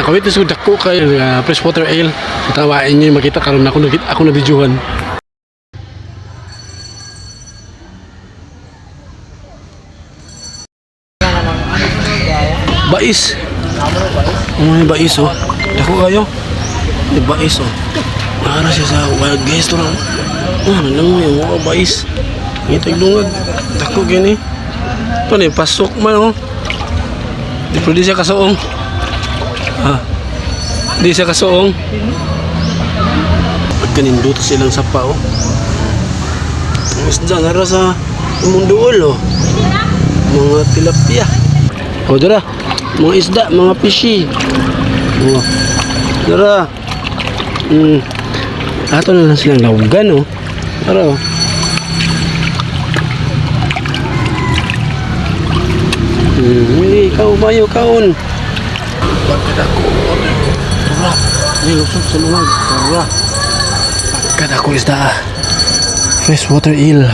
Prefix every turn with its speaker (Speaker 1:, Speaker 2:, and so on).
Speaker 1: kawit is dako kay freshwater ale. Tawain niyo makita karon ako nagdijuhan. Bais. May bais oh. Dako kayo. May bais oh. Para siya sa wild guys to lang. Nang yung mga bais. Ito yung lungag. Dako gini. Ito na pasok man oh. Di siya kasuong. Di siya kasuong. Pagkanindot silang sapa oh. Ang isda nara sa munduol oh. Mga tilapia. O dara. Mga isda, mga fishy. Oh. Dara. Ato na lang silang lawagan oh. Dara oh. Ikaw bayo kaon. Bakit ako? Tara. May lusog sa luwag. Tara. Bakit ako isda? Freshwater eel.